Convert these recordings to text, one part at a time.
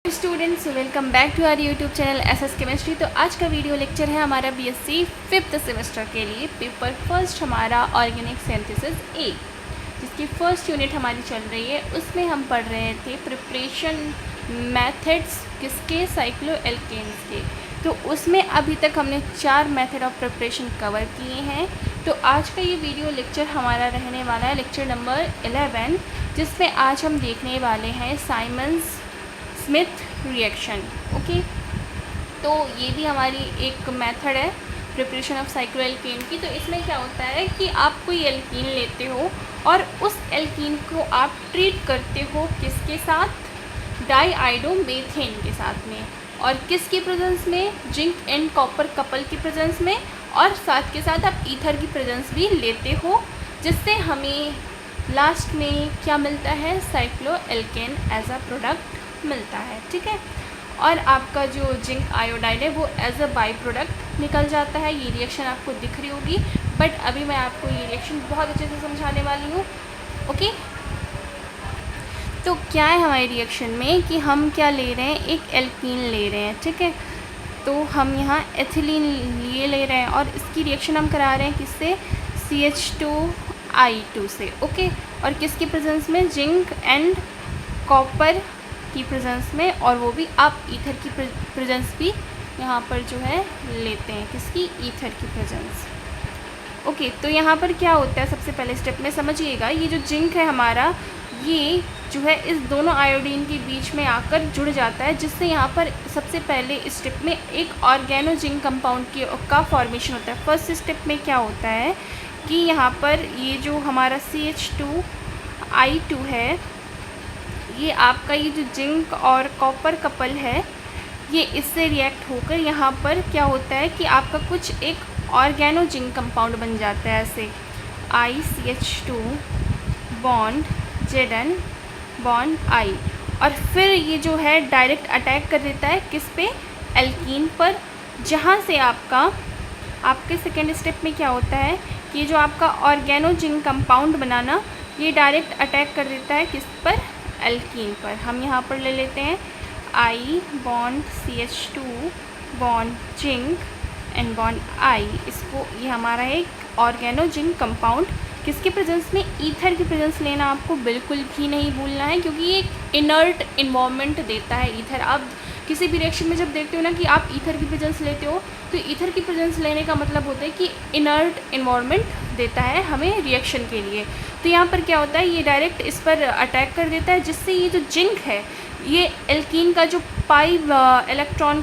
Students, welcome back to our YouTube channel SS chemistry. तो आज का वीडियो लेक्चर है हमारा बीएससी 5th सेमेस्टर के लिए पेपर फर्स्ट हमारा ऑर्गेनिक सिंथेसिस ए, जिसकी फर्स्ट यूनिट हमारी चल रही है। उसमें हम पढ़ रहे थे प्रिपरेशन मेथड्स किसके, साइक्लोएल्केन्स के। तो उसमें अभी तक हमने 4 मेथड ऑफ प्रिपरेशन कवर किए हैं। तो आज का ये वीडियो लेक्चर हमारा रहने वाला है लेक्चर नंबर 11, जिसमें आज हम देखने वाले हैं साइमंस स्मिथ रिएक्शन। ओके, तो ये भी हमारी एक मेथड है प्रिपरेशन ऑफ साइक्लोएल्केन की। तो इसमें क्या होता है कि आप कोई एल्कीन लेते हो और उस एल्कीन को आप ट्रीट करते हो किसके साथ, डाईआइडोमेथेन के साथ में, और किसकी प्रेजेंस में, जिंक एंड कॉपर कपल की प्रेजेंस में, और साथ के साथ आप ईथर की प्रेजेंस भी लेते हो, जिससे हमें लास्ट में क्या मिलता है, साइक्लोएल्केन एज अ प्रोडक्ट मिलता है। ठीक है, और आपका जो जिंक आयोडाइड है वो एज अ बाई प्रोडक्ट निकल जाता है। ये रिएक्शन आपको दिख रही होगी, बट अभी मैं आपको ये रिएक्शन बहुत अच्छे से समझाने वाली हूँ। ओके, तो क्या है हमारे रिएक्शन में कि हम क्या ले रहे हैं, एक एल्कीन ले रहे हैं। ठीक है, तो हम यहाँ एथिलीन ले रहे हैं और इसकी रिएक्शन हम करा रहे हैं किससे, CH2I2 से। ओके, और किसकी प्रेजेंस में, जिंक एंड कॉपर की प्रेजेंस में, और वो भी आप ईथर की प्रेजेंस भी यहाँ पर जो है लेते हैं, किसकी, ईथर की प्रेजेंस। ओके, तो यहाँ पर क्या होता है, सबसे पहले स्टेप में समझिएगा, ये जो जिंक है हमारा, ये जो है इस दोनों आयोडीन के बीच में आकर जुड़ जाता है, जिससे यहाँ पर सबसे पहले स्टेप में एक ऑर्गेनो जिंक कंपाउंड का फॉर्मेशन होता है। फर्स्ट स्टेप में क्या होता है कि यहाँ पर ये जो हमारा CH2I2 है, ये आपका ये जो जिंक और कॉपर कपल है, ये इससे रिएक्ट होकर यहाँ पर क्या होता है कि आपका कुछ एक ऑर्गेनो जिंक कंपाउंड बन जाता है, ऐसे ICH2 bond Zn bond I, और फिर ये जो है डायरेक्ट अटैक कर देता है किस पे, एल्कीन पर, जहाँ से आपके सेकेंड स्टेप में क्या होता है कि ये जो आपका ऑर्गेनो जिंक कंपाउंड बनाना, ये डायरेक्ट अटैक कर देता है किस पर, एल्कीन पर। हम यहाँ पर ले लेते हैं I bond CH2 bond zinc and bond I, इसको, ये हमारा है एक ऑर्गेनो जिंक कंपाउंड, किसके प्रेजेंस में, ईथर की प्रेजेंस लेना आपको बिल्कुल भी नहीं भूलना है, क्योंकि ये एक इनर्ट इन्वायरमेंट देता है ईथर। आप किसी भी रिएक्शन में जब देखते हो ना कि आप ईथर की प्रेजेंस लेते हो, तो ईथर की प्रेजेंस लेने का मतलब होता है कि इनर्ट इन्वायरमेंट देता है हमें रिएक्शन के लिए। तो यहाँ पर क्या होता है, ये डायरेक्ट इस पर अटैक कर देता है, जिससे ये जो जिंक है, ये एल्कीन का जो पाई इलेक्ट्रॉन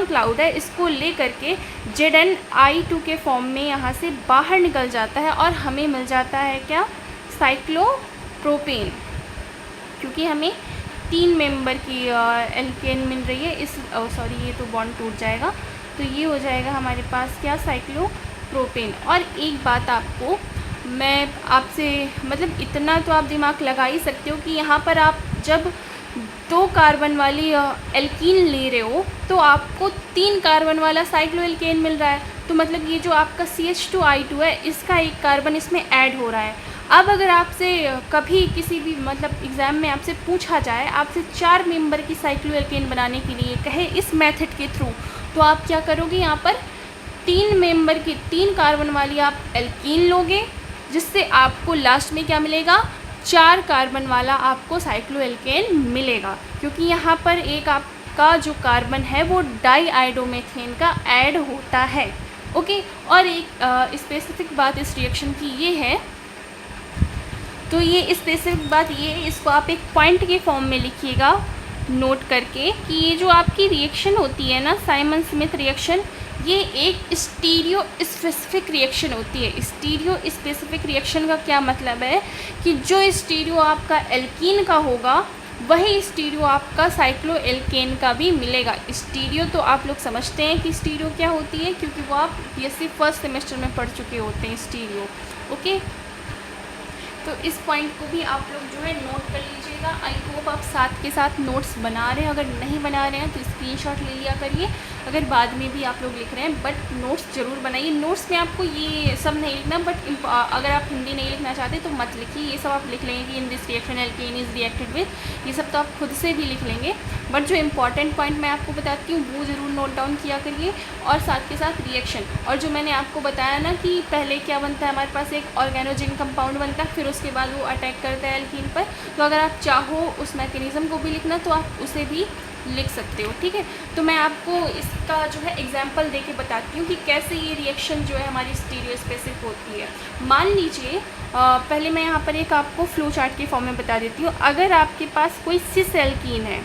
क्लाउड है, इसको ले करके ZnI2 के फॉर्म में यहाँ से बाहर निकल जाता है, और हमें मिल जाता है क्या, साइक्लोप्रोपेन, क्योंकि हमें 3 मेंबर की एल्केन मिल रही है। सॉरी, ये तो बॉन्ड टूट जाएगा, तो ये हो जाएगा हमारे पास क्या, साइक्लोप्रोपेन। और एक बात आपको मैं आपसे, मतलब इतना तो आप दिमाग लगा ही सकते हो कि यहाँ पर आप जब 2 कार्बन वाली एल्कीन ले रहे हो, तो आपको 3 कार्बन वाला साइक्लोएल्केन मिल रहा है। तो मतलब ये जो आपका CH2I2 है, इसका एक कार्बन इसमें ऐड हो रहा है। अब अगर आपसे कभी किसी भी मतलब एग्ज़ाम में आपसे पूछा जाए, आपसे 4 मेंबर की साइक्लोएल्केन बनाने के लिए कहे इस मेथड के थ्रू, तो आप क्या करोगे, यहाँ पर 3 मेंबर की 3 कार्बन वाली आप एल्कीन लोगे, जिससे आपको लास्ट में क्या मिलेगा, 4 कार्बन वाला आपको साइक्लोएल्केन मिलेगा, क्योंकि यहाँ पर एक आपका जो कार्बन है वो डाईआइडोमेथेन का ऐड होता है। ओके, और एक स्पेसिफिक बात इस रिएक्शन की ये है, तो ये स्पेसिफिक बात ये है, इसको आप एक पॉइंट के फॉर्म में लिखिएगा नोट करके, कि ये जो आपकी रिएक्शन होती है ना, साइमन स्मिथ रिएक्शन, ये एक स्टीरियो स्पेसिफिक रिएक्शन होती है। स्टीरियो स्पेसिफिक रिएक्शन का क्या मतलब है कि जो स्टीरियो आपका एल्कीन का होगा, वही स्टीरियो आपका साइक्लोएल्केन का भी मिलेगा। स्टीरियो तो आप लोग समझते हैं कि स्टीरियो क्या होती है, क्योंकि वो आप बीएससी फर्स्ट सेमेस्टर में पढ़ चुके होते हैं स्टीरियो। ओके, तो इस पॉइंट को भी आप लोग जो है नोट कर लीजिएगा। आई होप आप साथ के साथ नोट्स बना रहे हैं, अगर नहीं बना रहे हैं तो स्क्रीनशॉट ले लिया करिए। अगर बाद में भी आप लोग लिख रहे हैं, बट नोट्स ज़रूर बनाइए। नोट्स में आपको ये सब नहीं लिखना, बट अगर आप हिंदी नहीं लिखना चाहते तो मत लिखिए, ये सब आप लिख लेंगे कि in this reaction alkane is reacted with, ये सब तो आप खुद से भी लिख लेंगे। बट जो इंपॉर्टेंट पॉइंट मैं आपको बताती हूँ वो ज़रूर नोट डाउन किया करिए। और साथ के साथ रिएक्शन, और जो मैंने आपको बताया ना कि पहले क्या बनता है, हमारे पास एक ऑर्गेनोजिन कंपाउंड बनता है, फिर उसके बाद वो अटैक करता है एल्कीन पर। तो अगर आप चाहो उस मैकेनिज़्म को भी लिखना तो आप उसे भी लिख सकते हो, ठीक है। तो मैं आपको इसका जो है एग्जांपल देके बताती हूँ कि कैसे ये रिएक्शन जो है हमारी स्टीरियोस्पेसिफिक होती है। मान लीजिए पहले मैं यहाँ पर एक आपको फ्लो चार्ट के फॉर्म में बता देती हूँ। अगर आपके पास कोई सिस एल्कीन है,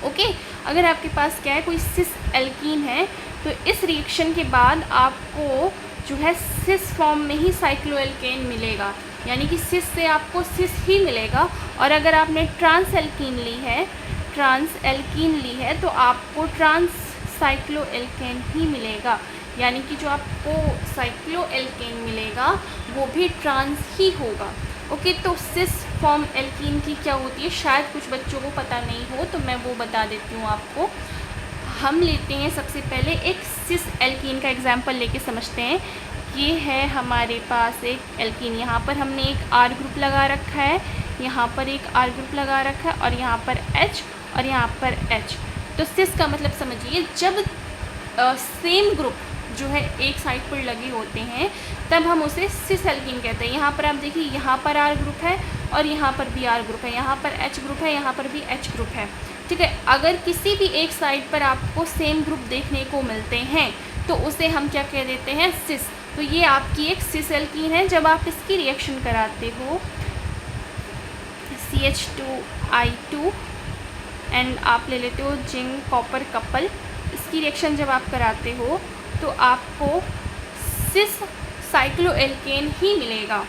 ओके, अगर आपके पास क्या है, कोई सिस एल्कीन है, तो इस रिएक्शन के बाद आपको जो है सिस फॉर्म में ही साइक्लोएल्केन मिलेगा, यानी कि सिस से आपको सिस ही मिलेगा। और अगर आपने ट्रांस एल्कीन ली है तो आपको ट्रांस साइक्लोएल्केन ही मिलेगा, यानी कि जो आपको साइक्लोएल्केन मिलेगा वो भी ट्रांस ही होगा, ओके। तो सिस फॉर्म एल्कीन की क्या होती है, शायद कुछ बच्चों को पता नहीं हो, तो मैं वो बता देती हूँ आपको। हम लेते हैं सबसे पहले एक सिस एल्कीन का एग्जाम्पल लेके समझते हैं। ये है हमारे पास एक एल्कीन, यहाँ पर हमने एक आर ग्रुप लगा रखा है, यहाँ पर एक आर ग्रुप लगा रखा है, और यहाँ पर H और यहाँ पर H। तो सिस का मतलब समझिए, जब सेम ग्रुप जो है एक साइड पर लगे होते हैं तब हम उसे सिस एल्कीन कहते हैं। यहाँ पर आप देखिए, यहाँ पर आर ग्रुप है और यहाँ पर भी आर ग्रुप है, यहाँ पर H ग्रुप है, यहाँ पर भी H ग्रुप है, ठीक है। अगर किसी भी एक साइड पर आपको सेम ग्रुप देखने को मिलते हैं तो उसे हम क्या कह देते हैं, सिस। तो ये आपकी एक सिस एल्कीन है। जब आप इसकी रिएक्शन कराते हो CH2I2 एंड आप ले लेते हो जिंक कॉपर कपल, इसकी रिएक्शन जब आप कराते हो तो आपको सिस साइक्लोएल्केन ही मिलेगा।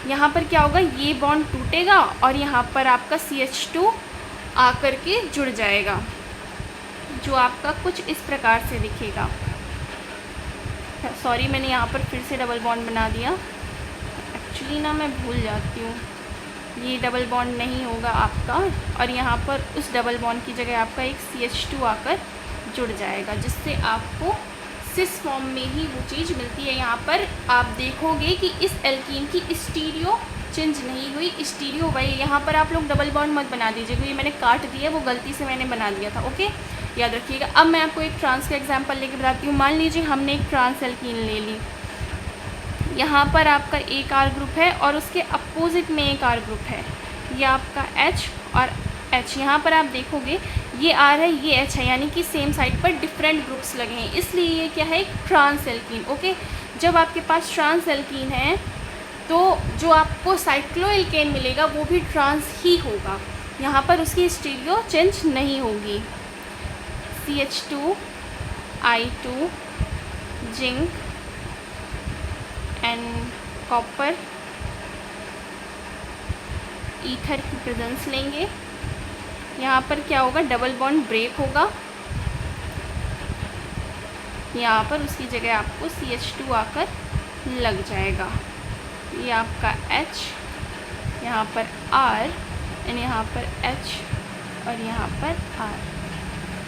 यहाँ पर क्या होगा, ये बॉन्ड टूटेगा और यहाँ पर आपका CH2 आकर के जुड़ जाएगा, जो आपका कुछ इस प्रकार से दिखेगा। सॉरी, मैंने यहाँ पर फिर से डबल बॉन्ड बना दिया, एक्चुअली ना मैं भूल जाती हूँ, ये डबल बॉन्ड नहीं होगा आपका, और यहाँ पर उस डबल बॉन्ड की जगह आपका एक CH2 आकर जुड़ जाएगा, जिससे आपको सिस फॉर्म में ही वो चीज़ मिलती है। यहाँ पर आप देखोगे कि इस एल्कीन की स्टीरियो चेंज नहीं हुई, स्टीरियो वही। यहाँ पर आप लोग डबल बॉन्ड मत बना दीजिए, क्योंकि मैंने काट दिया, वो गलती से मैंने बना दिया था, ओके, याद रखिएगा। अब मैं आपको एक ट्रांस का एग्जांपल लेके बताती हूँ। मान लीजिए हमने एक ट्रांस एल्कीन ले ली, यहाँ पर आपका एक आर ग्रुप है और उसके अपोजिट में एक आर ग्रुप है, ये आपका H और H। यहाँ पर आप देखोगे ये R है, ये H है, यानी कि सेम साइड पर डिफरेंट ग्रुप्स लगे हैं, इसलिए ये क्या है, एक ट्रांस एल्कीन, ओके। जब आपके पास ट्रांस एल्कीन है तो जो आपको साइक्लोएल्केन मिलेगा वो भी ट्रांस ही होगा, यहाँ पर उसकी स्टीरियो चेंज नहीं होगी। CH2I2 zinc and copper ether की प्रेजेंस लेंगे, यहाँ पर क्या होगा, डबल बॉन्ड ब्रेक होगा, यहाँ पर उसकी जगह आपको CH2 आकर लग जाएगा। ये आपका H, यहाँ पर R एंड यहाँ पर H और यहाँ पर R।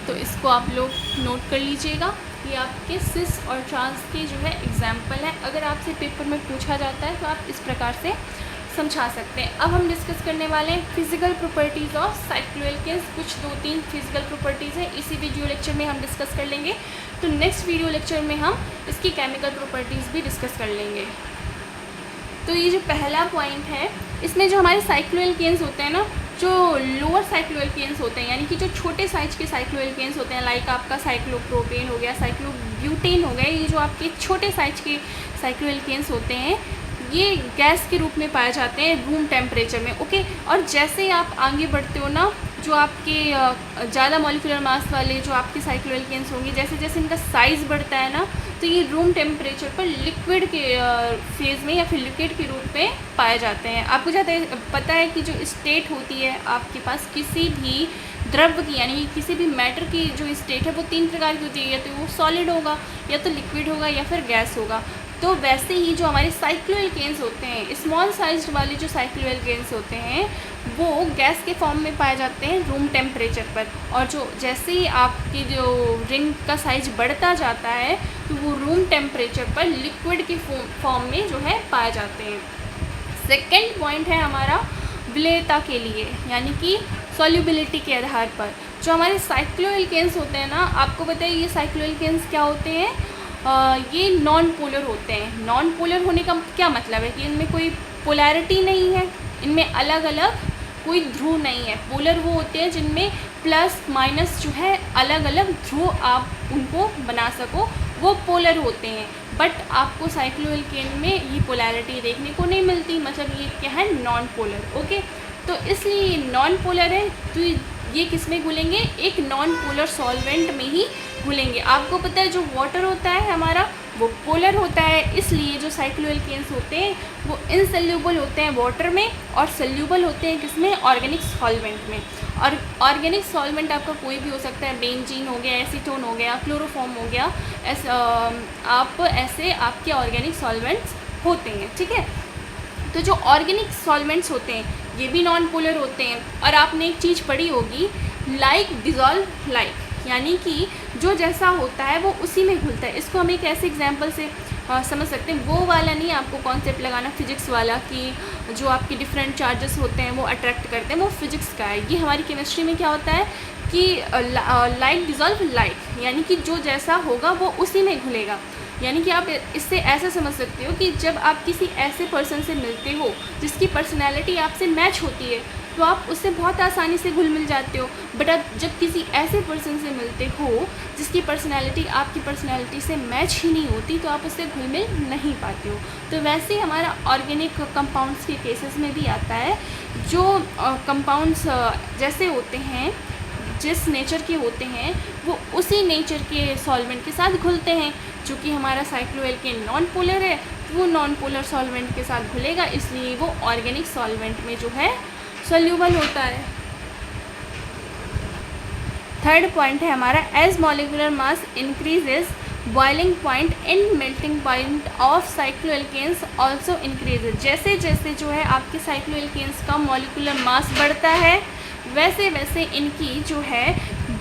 तो इसको आप लोग नोट कर लीजिएगा, ये आपके सिस और ट्रांस के जो है एग्जाम्पल है। अगर आपसे पेपर में पूछा जाता है तो आप इस प्रकार से समझा सकते हैं। अब हम डिस्कस करने वाले हैं फिजिकल प्रॉपर्टीज़ ऑफ साइक्लोएल्केन्स। कुछ 2-3 फिजिकल प्रॉपर्टीज़ हैं, इसी वीडियो लेक्चर में हम डिस्कस कर लेंगे। तो नेक्स्ट वीडियो लेक्चर में हम इसकी केमिकल प्रॉपर्टीज़ भी डिस्कस कर लेंगे। तो ये जो पहला पॉइंट है, इसमें जो हमारे साइक्लोएल्केन्स होते हैं ना, जो लोअर साइक्लोएल्केन्स होते हैं, यानी कि जो छोटे साइज के साइक्लोएल्केन्स होते हैं, लाइक आपका साइक्लोप्रोपेन हो गया, साइक्लोब्यूटेन हो गया, ये जो आपके छोटे साइज के साइक्लोएल्केन्स होते हैं, ये गैस के रूप में पाए जाते हैं रूम टेम्परेचर में, ओके। और जैसे ही आप आगे बढ़ते हो ना, जो आपके ज़्यादा मॉलिक्यूलर मास वाले जो आपके साइक्लोएल्केन्स होंगे, जैसे जैसे इनका साइज़ बढ़ता है ना, तो ये रूम टेम्परेचर पर लिक्विड के फेज़ में या फिर लिक्विड के रूप में पाए जाते हैं। आपको पता है कि जो स्टेट होती है आपके पास किसी भी द्रव्य की, यानी किसी भी मैटर की जो स्टेट है वो 3 प्रकार की होती है, या तो वो सॉलिड होगा, या तो लिक्विड होगा, या फिर गैस होगा। तो वैसे ही जो हमारे साइक्लोएल्केन्स होते हैं, स्मॉल साइज्ड वाले जो साइक्लोएल्केन्स होते हैं वो गैस के फॉर्म में पाए जाते हैं रूम टेम्परेचर पर, और जो जैसे ही आपकी जो रिंग का साइज बढ़ता जाता है तो वो रूम टेम्परेचर पर लिक्विड के फॉर्म में जो है पाए जाते हैं। सेकेंड पॉइंट है हमारा विलेयता के लिए, यानी कि सॉल्युबिलिटी के आधार पर। जो हमारे साइक्लोएल्केन्स होते हैं ना, आपको पता है ये साइक्लोएल्केन्स क्या होते हैं, ये नॉन पोलर होते हैं। नॉन पोलर होने का क्या मतलब है कि इनमें कोई पोलैरिटी नहीं है, इनमें अलग अलग कोई ध्रुव नहीं है। पोलर वो होते हैं जिनमें प्लस माइनस जो है अलग अलग ध्रुव आप उनको बना सको, वो पोलर होते हैं। बट आपको साइक्लोएल्केन में ये पोलैरिटी देखने को नहीं मिलती, मतलब ये क्या है, नॉन पोलर। ओके, तो इसलिए ये नॉन पोलर है, तो ये किस में घुलेंगे, एक नॉन पोलर सॉल्वेंट में ही घुलेंगे। आपको पता है जो वाटर होता है हमारा वो पोलर होता है, इसलिए जो साइक्लोएल्केन्स होते हैं वो इनसोल्यूबल होते हैं वाटर में और सोल्यूबल होते हैं किसमें, ऑर्गेनिक सॉल्वेंट में। और ऑर्गेनिक सॉल्वेंट आपका कोई भी हो सकता है, बेंजीन हो गया, एसीटोन हो गया, क्लोरोफॉर्म हो गया, ऐसे आपके ऑर्गेनिक सॉल्वेंट्स होते हैं। ठीक है, तो जो ऑर्गेनिक सॉल्वेंट्स होते हैं ये भी नॉन पोलर होते हैं। और आपने एक चीज़ पढ़ी होगी, लाइक डिज़ोल्व लाइक, यानी कि जो जैसा होता है वो उसी में घुलता है। इसको हम एक ऐसे एग्जांपल से समझ सकते हैं, वो वाला नहीं आपको कॉन्सेप्ट लगाना फिजिक्स वाला कि जो आपके डिफरेंट चार्जेस होते हैं वो अट्रैक्ट करते हैं, वो फिजिक्स का है। ये हमारी केमिस्ट्री में क्या होता है कि लाइक डिज़ोल्व लाइक, यानी कि जो जैसा होगा वो उसी में घुलेगा। यानी कि आप इससे ऐसा समझ सकते हो कि जब आप किसी ऐसे पर्सन से मिलते हो जिसकी पर्सनैलिटी आपसे मैच होती है तो आप उससे बहुत आसानी से घुल मिल जाते हो। बट आप जब किसी ऐसे पर्सन से मिलते हो जिसकी पर्सनैलिटी आपकी पर्सनैलिटी से मैच ही नहीं होती तो आप उससे घुल मिल नहीं पाते हो। तो वैसे ही हमारा ऑर्गेनिक कंपाउंड्स के केसेस में भी आता है, जो कंपाउंड्स जैसे होते हैं, जिस नेचर के होते हैं वो उसी नेचर के सॉल्वेंट के साथ घुलते हैं। चूँकि हमारा साइक्लोएल्केन नॉन पोलर है तो वो नॉन पोलर सॉल्वेंट के साथ घुलेगा, इसलिए वो ऑर्गेनिक सॉल्वेंट में जो है सोल्यूबल होता है। थर्ड पॉइंट है हमारा, as molecular mass increases boiling point and melting point of cycloalkanes also increases. जैसे जैसे जो है आपके साइक्लोएल्केन्स का मॉलिक्यूलर मास बढ़ता है वैसे वैसे इनकी जो है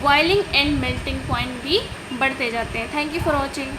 बॉइलिंग एंड मेल्टिंग पॉइंट भी बढ़ते जाते हैं। Thank you for watching.